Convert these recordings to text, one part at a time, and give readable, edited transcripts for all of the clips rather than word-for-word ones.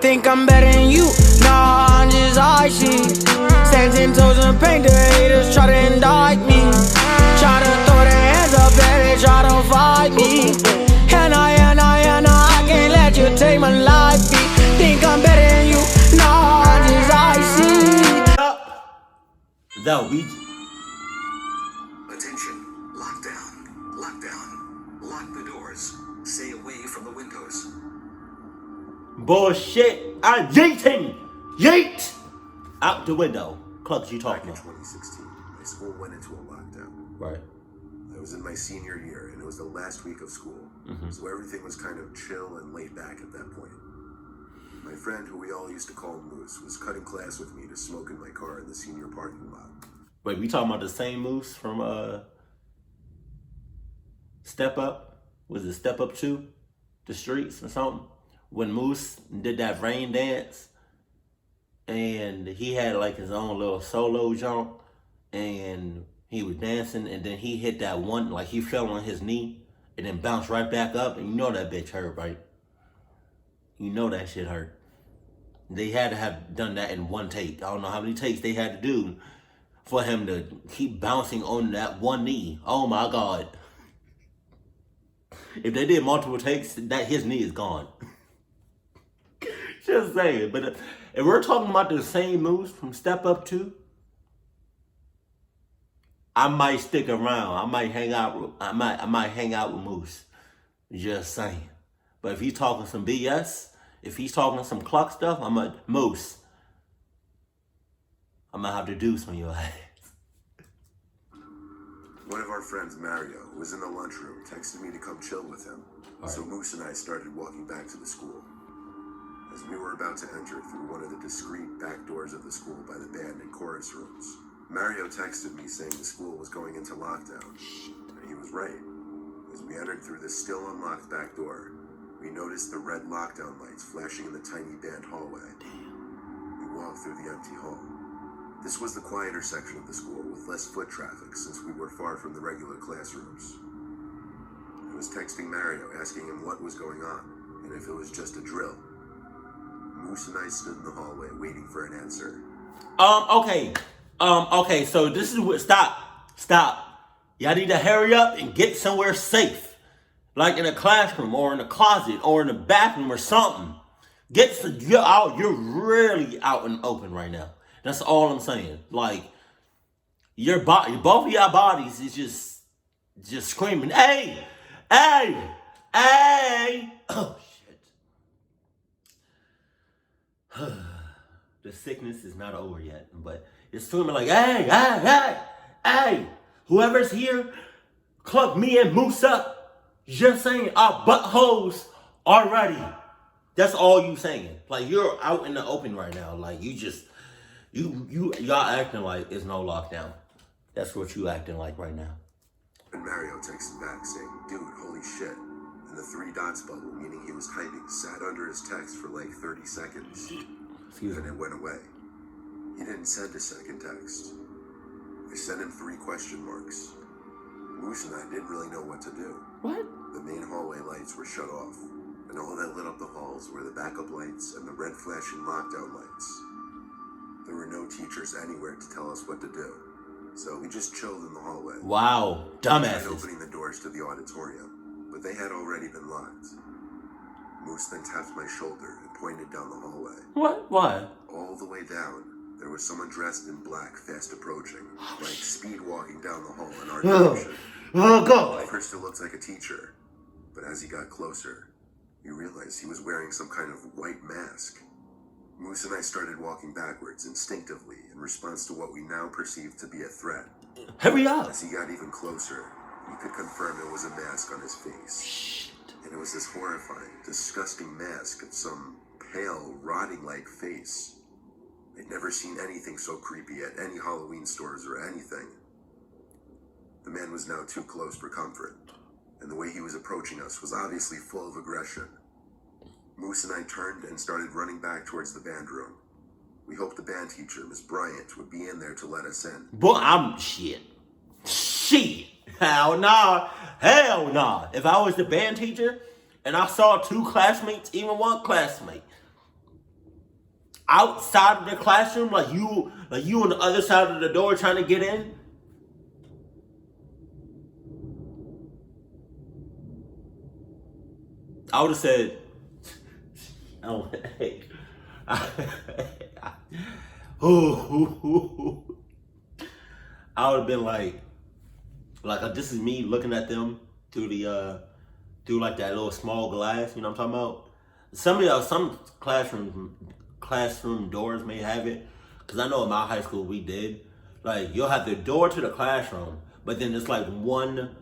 think I'm better than you. Nah, I'm just icy. Stand 10 toes and paint, the haters try to indict me. Try to throw their hands up and they try to fight me. And I can't let you take my life. Think I'm better than you. Nah, I'm just icy. That we. Attention, lockdown, lockdown, lock the doors, stay away from the windows. Bullshit, I'm yeeting! Yeet! Out the window. Clubs you talking Back in about. 2016, my school went into a lockdown. Right. I was in my senior year, and it was the last week of school, so everything was kind of chill and laid back at that point. My friend, who we all used to call Moose, was cutting class with me to smoke in my car in the senior parking lot. Wait, we talking about the same Moose from Step Up? Was it Step Up 2? The Streets or something? When Moose did that rain dance and he had like his own little solo jump and he was dancing and then he hit that one, like he fell on his knee and then bounced right back up, and you know that bitch hurt, right? You know that shit hurt. They had to have done that in one take. I don't know how many takes they had to do for him to keep bouncing on that one knee. Oh my God. If they did multiple takes, that his knee is gone. Just saying. But if we're talking about the same Moose from Step Up 2, I might stick around. I might hang out with Moose. Just saying. But if he's talking some BS, if he's talking some clock stuff, I'm a Moose. I'm gonna have to do some of your ass. One of our friends, Mario, who was in the lunchroom, texted me to come chill with him. So Moose and I started walking back to the school. As we were about to enter through one of the discreet back doors of the school by the band and chorus rooms, Mario texted me saying the school was going into lockdown. And he was right. As we entered through the still unlocked back door, we noticed the red lockdown lights flashing in the tiny band hallway. We walked through the empty hall. This was the quieter section of the school with less foot traffic since we were far from the regular classrooms. I was texting Mario asking him what was going on and if it was just a drill. Moose and I stood in the hallway waiting for an answer. Okay, so this is what, stop. Y'all need to hurry up and get somewhere safe. Like in a classroom or in a closet or in a bathroom or something. You're out, you're really out and open right now. That's all I'm saying. Like, your body, both of y'all bodies is just screaming, hey! Oh, shit. The sickness is not over yet, but it's screaming like, hey! Whoever's here, club me and Moose up. Just saying, our buttholes are ready. That's all you saying. Like, you're out in the open right now. Like, y'all acting like it's no lockdown. That's what you acting like right now. And Mario texted back saying, dude, holy shit. And the 3 dots bubble, meaning he was typing, sat under his text for like 30 seconds. Then it went away. He didn't send a second text. I sent him 3 question marks. Moose and I didn't really know what to do. What? The main hallway lights were shut off, and all that lit up the halls were the backup lights and the red flashing lockdown lights. There were no teachers anywhere to tell us what to do, so we just chilled in the hallway. Wow, dumbasses. Opening the doors to the auditorium, but they had already been locked. Moose then tapped my shoulder and pointed down the hallway. What? Why? All the way down, there was someone dressed in black fast approaching, like speed walking down the hall in our direction. Oh, God. At first it looked like a teacher, but as he got closer, we realized he was wearing some kind of white mask. Moose and I started walking backwards instinctively in response to what we now perceived to be a threat. Hurry up. As he got even closer, we could confirm it was a mask on his face. Shit. And it was this horrifying, disgusting mask of some pale, rotting-like face. I'd never seen anything so creepy at any Halloween stores or anything. The man was now too close for comfort, and the way he was approaching us was obviously full of aggression. Moose and I turned and started running back towards the band room. We hoped the band teacher, Miss Bryant, would be in there to let us in. Boy, shit. Hell nah. If I was the band teacher and I saw 2 classmates, even 1 classmate, outside of the classroom, like you on the other side of the door trying to get in. I would have said, "Oh, hey." I would have been like, this is me looking at them through the through like that little small glass. You know what I'm talking about? Some classroom doors may have it, because I know in my high school we did. Like, you'll have the door to the classroom, but then it's like one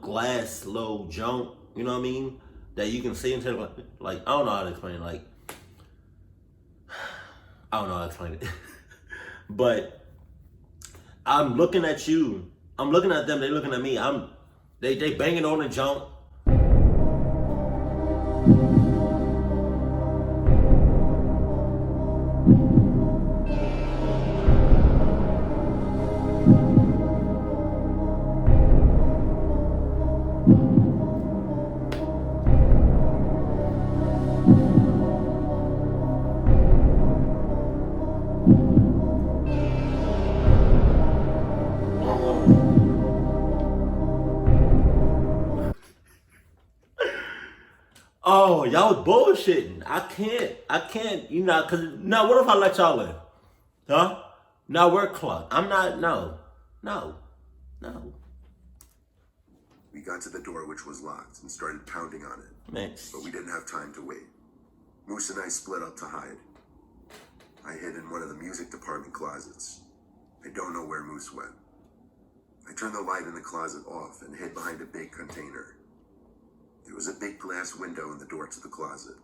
glass little junk. You know what I mean? That you can see into, like, I don't know how to explain it. Like, I don't know how to explain it. But I'm looking at you. I'm looking at them. They looking at me. They banging on the junk. Oh, y'all was bullshitting. I can't, cause now what if I let y'all in? Huh? Now we're clocked. I'm not, no. We got to the door, which was locked, and started pounding on it. Thanks. But we didn't have time to wait. Moose and I split up to hide. I hid in one of the music department closets. I don't know where Moose went. I turned the light in the closet off and hid behind a big container. There was a big glass window in the door to the closet,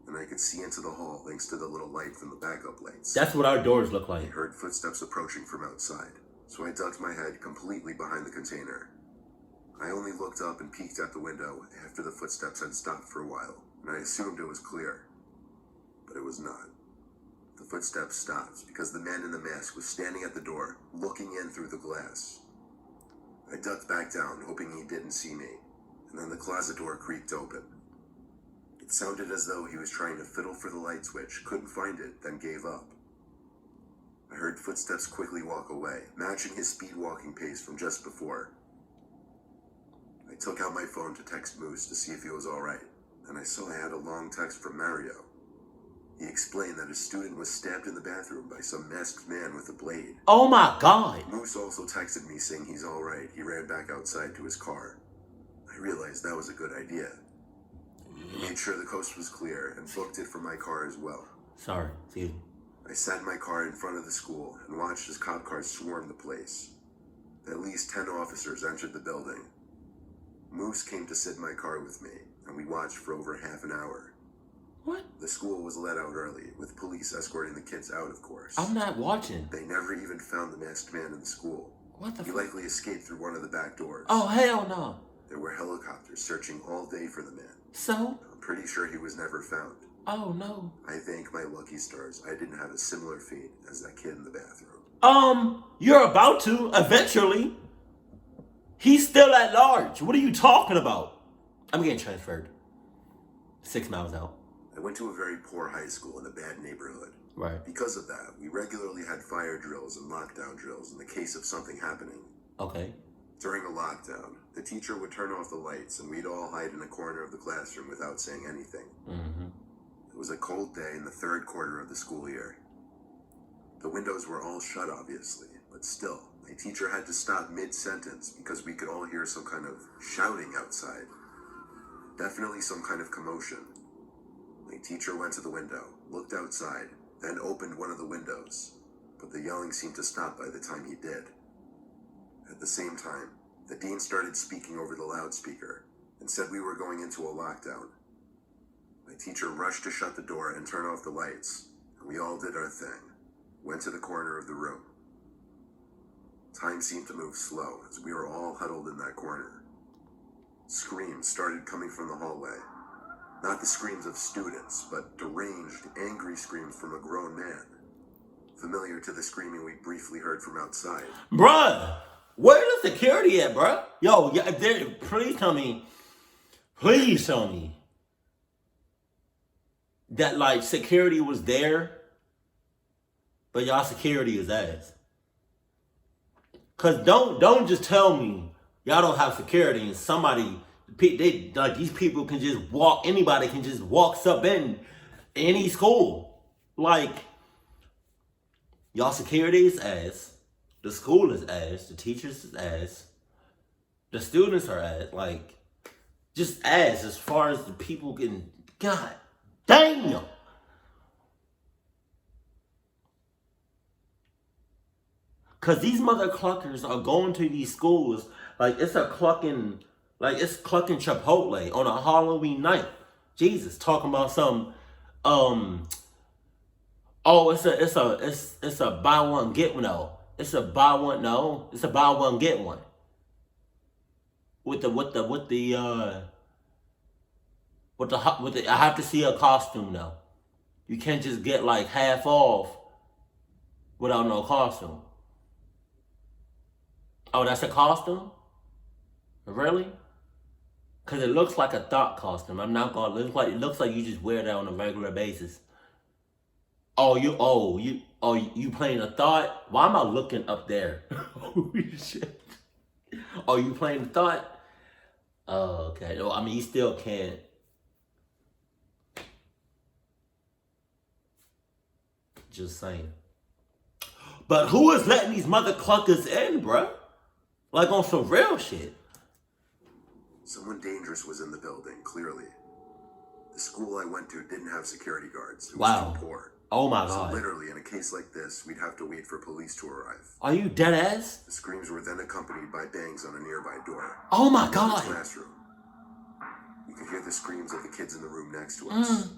and I could see into the hall thanks to the little light from the backup lights. That's what our doors look like. I heard footsteps approaching from outside, so I ducked my head completely behind the container. I only looked up and peeked out the window after the footsteps had stopped for a while, and I assumed it was clear. But it was not. The footsteps stopped because the man in the mask was standing at the door, looking in through the glass. I ducked back down, hoping he didn't see me, and then the closet door creaked open. It sounded as though he was trying to fiddle for the light switch, couldn't find it, then gave up. I heard footsteps quickly walk away, matching his speed walking pace from just before. I took out my phone to text Moose to see if he was alright, and I saw I had a long text from Mario. He explained that a student was stabbed in the bathroom by some masked man with a blade. Oh my God. Moose also texted me saying he's alright. He ran back outside to his car. I realized that was a good idea. I made sure the coast was clear and booked it for my car as well. Sorry, excuse me. I sat in my car in front of the school and watched as cop cars swarmed the place. At least 10 officers entered the building. Moose came to sit in my car with me, and we watched for over half an hour. What? The school was let out early, with police escorting the kids out, of course. I'm not watching. They never even found the masked man in the school. What the He likely escaped through one of the back doors. Oh, hell no. There were helicopters searching all day for the man. So? I'm pretty sure he was never found. Oh, no. I thank my lucky stars I didn't have a similar fate as that kid in the bathroom. You're about to, eventually. He's still at large. What are you talking about? I'm getting transferred. 6 miles out. I went to a very poor high school in a bad neighborhood. Right. Because of that, we regularly had fire drills and lockdown drills in the case of something happening. Okay. During a lockdown, the teacher would turn off the lights and we'd all hide in a corner of the classroom without saying anything. Mm-hmm. It was a cold day in the third quarter of the school year. The windows were all shut, obviously, but still, my teacher had to stop mid-sentence because we could all hear some kind of shouting outside. Definitely some kind of commotion. My teacher went to the window, looked outside, then opened one of the windows, but the yelling seemed to stop by the time he did. At the same time, the dean started speaking over the loudspeaker and said we were going into a lockdown. My teacher rushed to shut the door and turn off the lights, and we all did our thing, went to the corner of the room. Time seemed to move slow as we were all huddled in that corner. Screams started coming from the hallway. Not the screams of students, but deranged, angry screams from a grown man. Familiar to the screaming we briefly heard from outside. Bruh, where the security at, bruh? Yo, yeah, please tell me that, like, security was there but y'all security is ass. Cause don't just tell me y'all don't have security and they like these people can just walk. Anybody can just walk up in any school. Like y'all security is ass. The school is ass. The teachers is ass. The students are ass. Like just ass as far as the people can. God damn. Cause these mother cluckers are going to these schools like it's clucking Chipotle on a Halloween night. Jesus, talking about some it's a buy one get one. No, it's a buy one. No, it's a buy one get one. With the I have to see a costume though. You can't just get like half off without no costume. Oh, that's a costume? Really? Cause it looks like a thought costume. I'm not gonna it looks like you just wear that on a regular basis. You playing a thought? Why am I looking up there? Holy shit. Oh, you playing a thought? Oh, okay. No, I mean you still can't. Just saying. But who is letting these mother cluckers in, bruh? Like on some real shit. Someone dangerous was in the building, clearly. The school I went to didn't have security guards. It was too poor. Oh my God. So literally, in a case like this, we'd have to wait for police to arrive. Are you dead ass? The screams were then accompanied by bangs on a nearby door. Oh my God. In the classroom. You could hear the screams of the kids in the room next to us.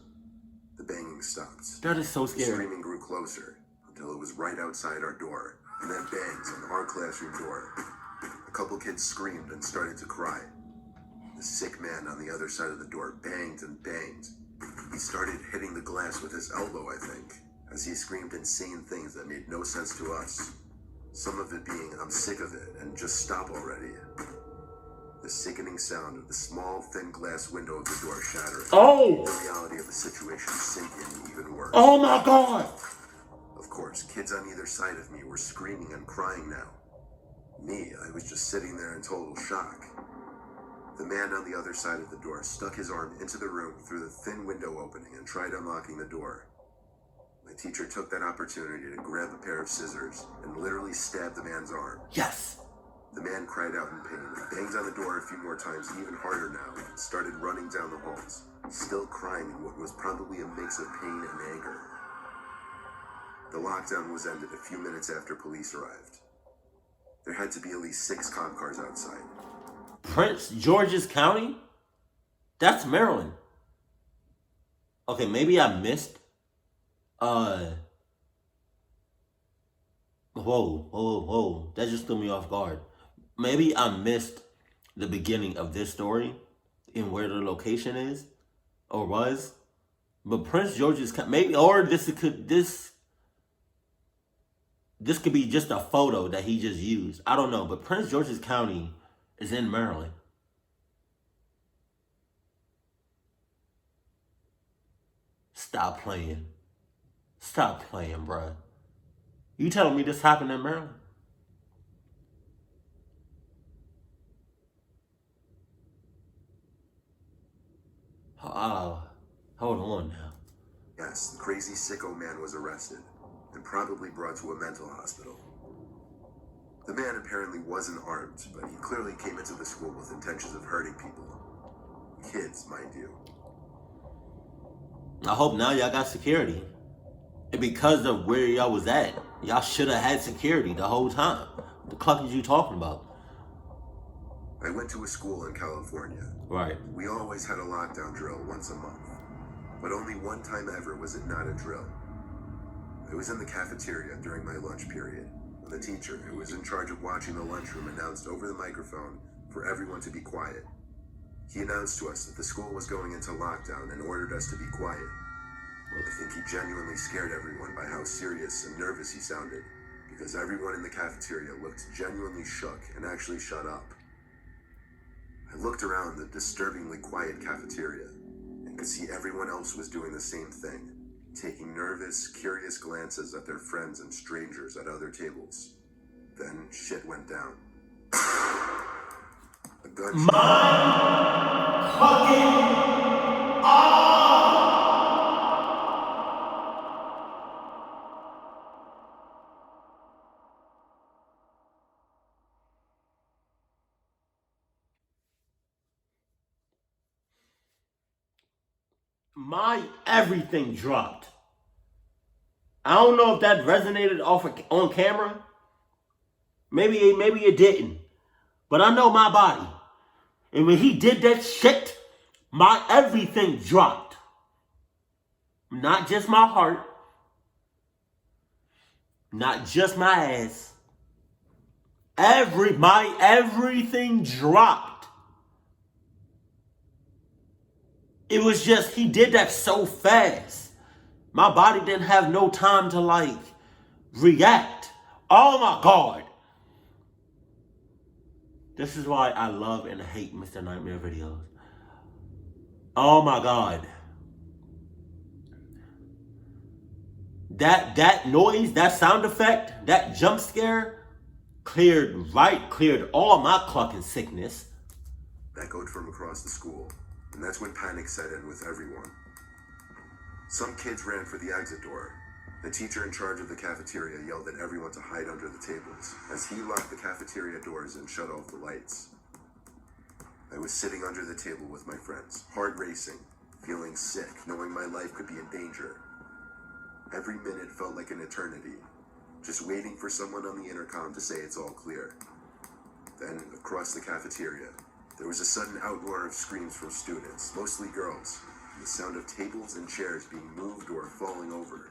The banging stopped. That is so scary. The screaming grew closer until it was right outside our door, and then bangs on our classroom door. A couple kids screamed and started to cry. The sick man on the other side of the door banged and banged. He started hitting the glass with his elbow, I think, as he screamed insane things that made no sense to us. Some of it being, I'm sick of it, and just stop already. The sickening sound of the small, thin glass window of the door shattering. Oh! The reality of the situation sinking even worse. Oh my God! Of course, kids on either side of me were screaming and crying now. Me, I was just sitting there in total shock. The man on the other side of the door stuck his arm into the room through the thin window opening and tried unlocking the door. My teacher took that opportunity to grab a pair of scissors and literally stab the man's arm. Yes! The man cried out in pain, banged on the door a few more times, even harder now, and started running down the halls, still crying in what was probably a mix of pain and anger. The lockdown was ended a few minutes after police arrived. There had to be at least 6 cop cars outside. Prince George's County? That's Maryland. Okay, maybe I missed. Whoa. That just threw me off guard. Maybe I missed the beginning of this story and where the location is or was. But Prince George's maybe, or this could be just a photo that he just used. I don't know, but Prince George's County is in Maryland. Stop playing, bruh. You telling me this happened in Maryland? Hold on now. Yes, the crazy sicko man was arrested and probably brought to a mental hospital. The man apparently wasn't armed, but he clearly came into the school with intentions of hurting people. Kids, mind you. I hope now y'all got security. And because of where y'all was at, y'all should have had security the whole time. The cluckers you talking about? I went to a school in California. Right. We always had a lockdown drill once a month. But only one time ever was it not a drill. I was in the cafeteria during my lunch period when the teacher, who was in charge of watching the lunchroom, announced over the microphone for everyone to be quiet. He announced to us that the school was going into lockdown and ordered us to be quiet. I think he genuinely scared everyone by how serious and nervous he sounded, because everyone in the cafeteria looked genuinely shook and actually shut up. I looked around the disturbingly quiet cafeteria and could see everyone else was doing the same thing, taking nervous, curious glances at their friends and strangers at other tables. Then shit went down. A gunshot. My everything dropped. I don't know if that resonated on camera. Maybe it didn't. But I know my body. And when he did that shit, my everything dropped. Not just my heart. Not just my ass. My everything dropped. It was just, he did that so fast. My body didn't have no time to react. Oh my God. This is why I love and hate Mr. Nightmare videos. Oh my God. That noise, that sound effect, that jump scare cleared all my clucking sickness. Echoed from across the school, and that's when panic set in with everyone. Some kids ran for the exit door. The teacher in charge of the cafeteria yelled at everyone to hide under the tables as he locked the cafeteria doors and shut off the lights. I was sitting under the table with my friends, heart racing, feeling sick, knowing my life could be in danger. Every minute felt like an eternity, just waiting for someone on the intercom to say it's all clear. Then, across the cafeteria, there was a sudden outroar of screams from students, mostly girls, and the sound of tables and chairs being moved or falling over.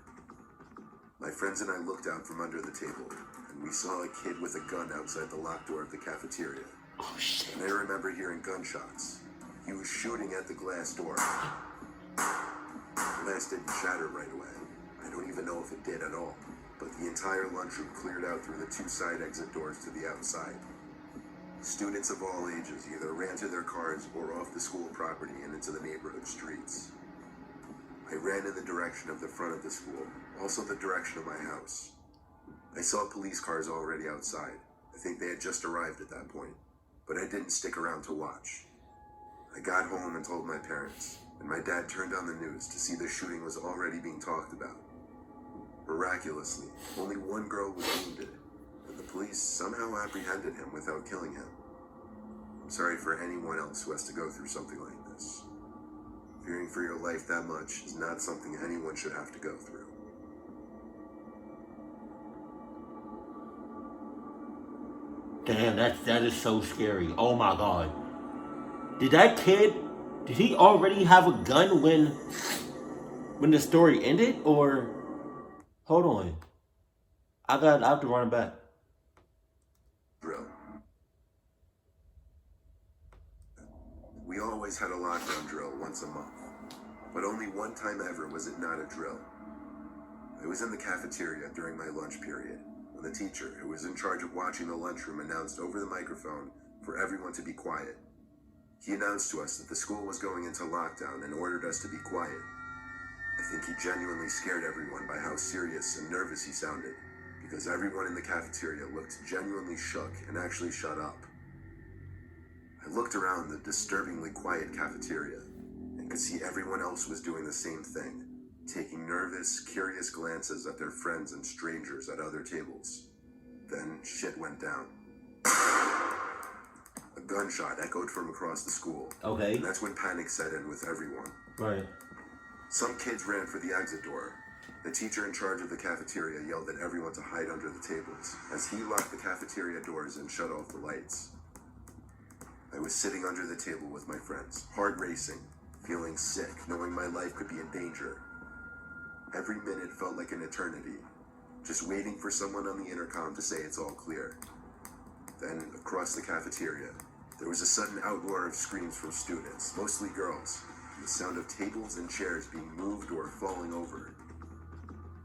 My friends and I looked out from under the table, and we saw a kid with a gun outside the locked door of the cafeteria. Oh shit. And I remember hearing gunshots. He was shooting at the glass door. The glass didn't shatter right away. I don't even know if it did at all, but the entire lunchroom cleared out through the two side exit doors to the outside. Students of all ages either ran to their cars or off the school property and into the neighborhood streets. I ran in the direction of the front of the school, also the direction of my house. I saw police cars already outside. I think they had just arrived at that point, but I didn't stick around to watch. I got home and told my parents, and my dad turned on the news to see the shooting was already being talked about. Miraculously, only one girl was wounded, and the police somehow apprehended him without killing him. I'm sorry for anyone else who has to go through something like this. Fearing for your life that much is not something anyone should have to go through. Damn, that is so scary. Oh my God. Did he already have a gun when the story ended? Or, hold on. I have to run it back. Drill. We always had a lockdown drill once a month, but only one time ever was it not a drill. I was in the cafeteria during my lunch period when the teacher, who was in charge of watching the lunchroom, announced over the microphone for everyone to be quiet. He announced to us that the school was going into lockdown and ordered us to be quiet. I think he genuinely scared everyone by how serious and nervous he sounded, because everyone in the cafeteria looked genuinely shook and actually shut up. I looked around the disturbingly quiet cafeteria and could see everyone else was doing the same thing, taking nervous, curious glances at their friends and strangers at other tables. Then shit went down. A gunshot echoed from across the school. Okay. And that's when panic set in with everyone. Right. Some kids ran for the exit door. The teacher in charge of the cafeteria yelled at everyone to hide under the tables as he locked the cafeteria doors and shut off the lights. I was sitting under the table with my friends, heart racing, feeling sick, knowing my life could be in danger. Every minute felt like an eternity, just waiting for someone on the intercom to say it's all clear. Then, across the cafeteria, there was a sudden outroar of screams from students, mostly girls, and the sound of tables and chairs being moved or falling over.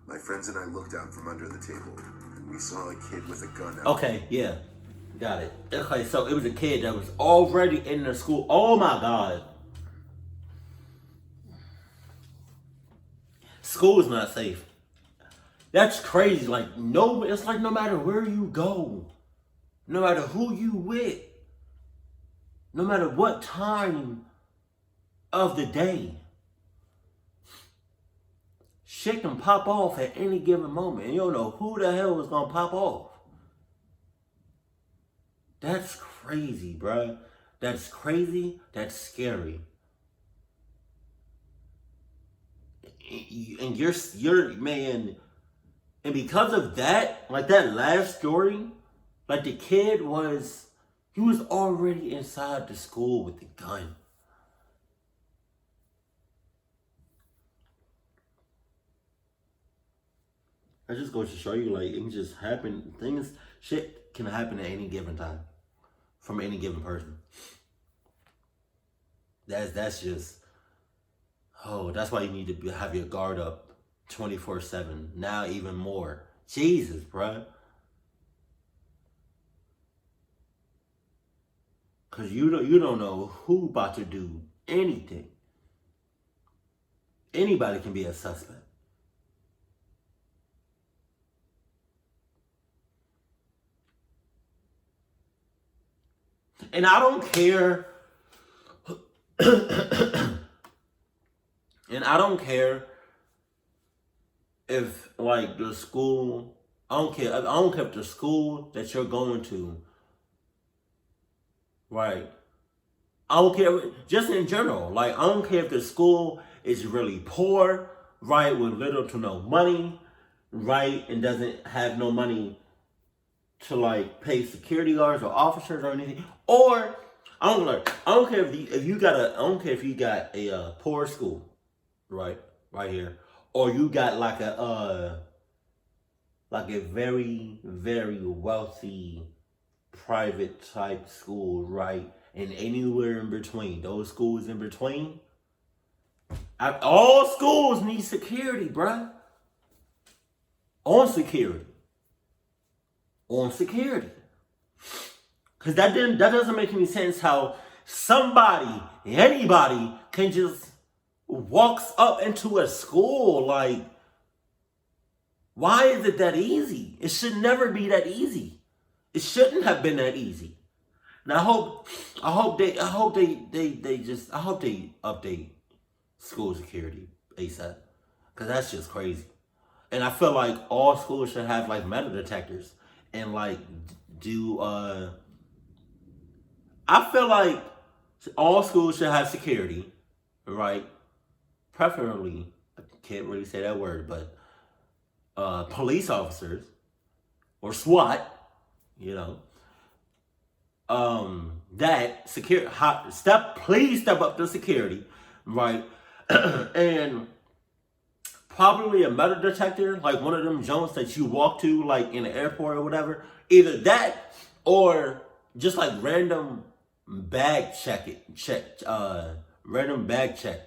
My friends and I looked out from under the table, and we saw a kid with a gun out. Okay, yeah. Got it. Okay, so it was a kid that was already in the school. Oh my God. School's not safe. That's crazy. Like, no, it's like no matter where you go, no matter who you with, no matter what time of the day, shit can pop off at any given moment. And you don't know who the hell is going to pop off. That's crazy, bruh. That's crazy. That's scary. And you're man, and because of that, like that last story, like the kid he was already inside the school with the gun. That just goes to show you, like, it can just happen. Shit can happen at any given time from any given person. That's just, that's why you need to have your guard up 24/7. Now even more. Jesus, bruh. Cause you don't know who about to do anything. Anybody can be a suspect. And I don't care. And I don't care if, like, the school, I don't care if the school that you're going to, right? I don't care, just in general. Like, I don't care if the school is really poor, right, with little to no money, right, and doesn't have no money to, like, pay security guards or officers or anything. Or I don't care if you got a poor school, right here, or you got like a very, very wealthy private type school, right, and anywhere in between, those schools in between. All schools need security, bruh. On security. Because that doesn't make any sense how anybody can just walks up into a school. Like, why is it that easy? It should never be that easy. It shouldn't have been that easy. And I hope they update school security ASAP. Because that's just crazy. And I feel like all schools should have, like, metal detectors and, like, I feel like all schools should have security, right? Preferably, I can't really say that word, but police officers or SWAT, please step up to security, right? And probably a metal detector, like one of them Jones that you walk to, like in the airport or whatever. Either that or just like random bag check. Random bag check.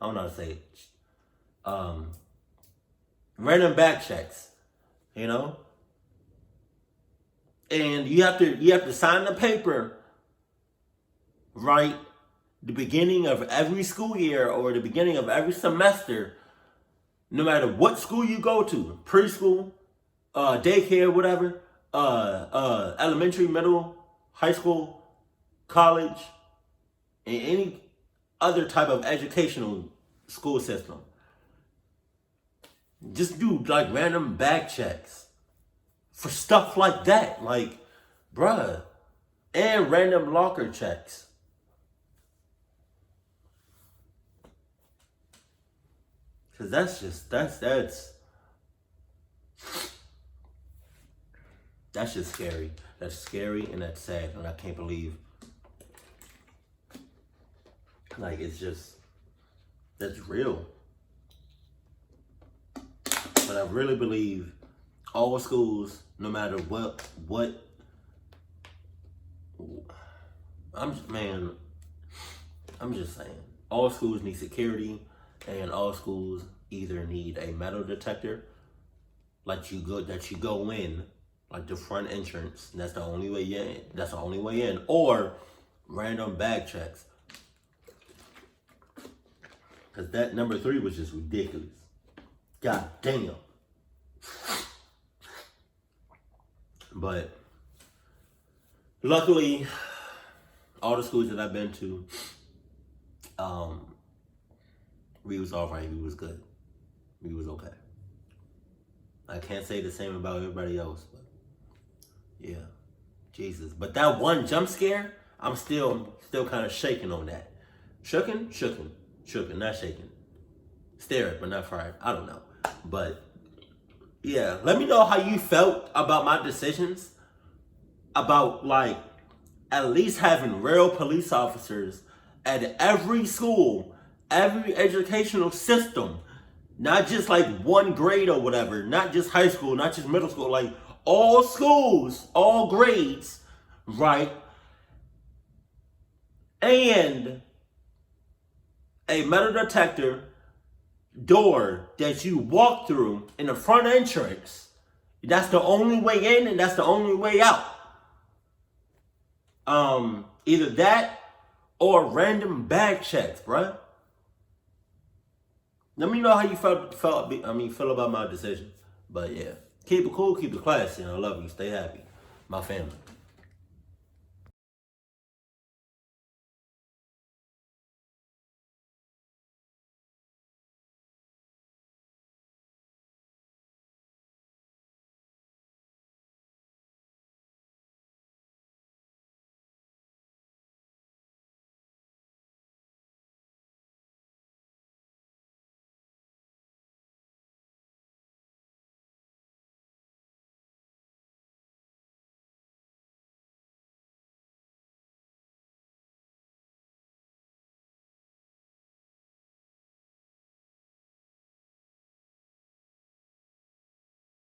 I don't know how to say it. Random bag checks, And you have to sign the paper, right? The beginning of every school year or the beginning of every semester, no matter what school you go to, preschool, daycare, whatever, elementary, middle, high school, college, and any other type of educational school system. Just do like random bag checks for stuff like that. Like, bruh. And random locker checks. Cause that's just scary. That's scary and that's sad, and I can't believe, like, that's real. But I really believe all schools, no matter what I'm just saying, all schools need security, and all schools either need a metal detector, that you go in, like the front entrance. That's the only way in. Or random bag checks. Because that number 3 was just ridiculous. God damn. But luckily, all the schools that I've been to, we was all right. We was good. We was okay. I can't say the same about everybody else, but yeah, Jesus. But that one jump scare, I'm still kind of shaking on that. Shooken, not shaking. Scared, but not fried. I don't know. But yeah, let me know how you felt about my decisions. About like at least having real police officers at every school, every educational system. Not just like one grade or whatever, not just high school, not just middle school, like all schools, all grades, right? And a metal detector door that you walk through in the front entrance. That's the only way in and that's the only way out. Either that or random bag checks, bruh. Let me know how you feel about my decision. But yeah, keep it cool, keep it classy, and I love you. Stay happy. My family.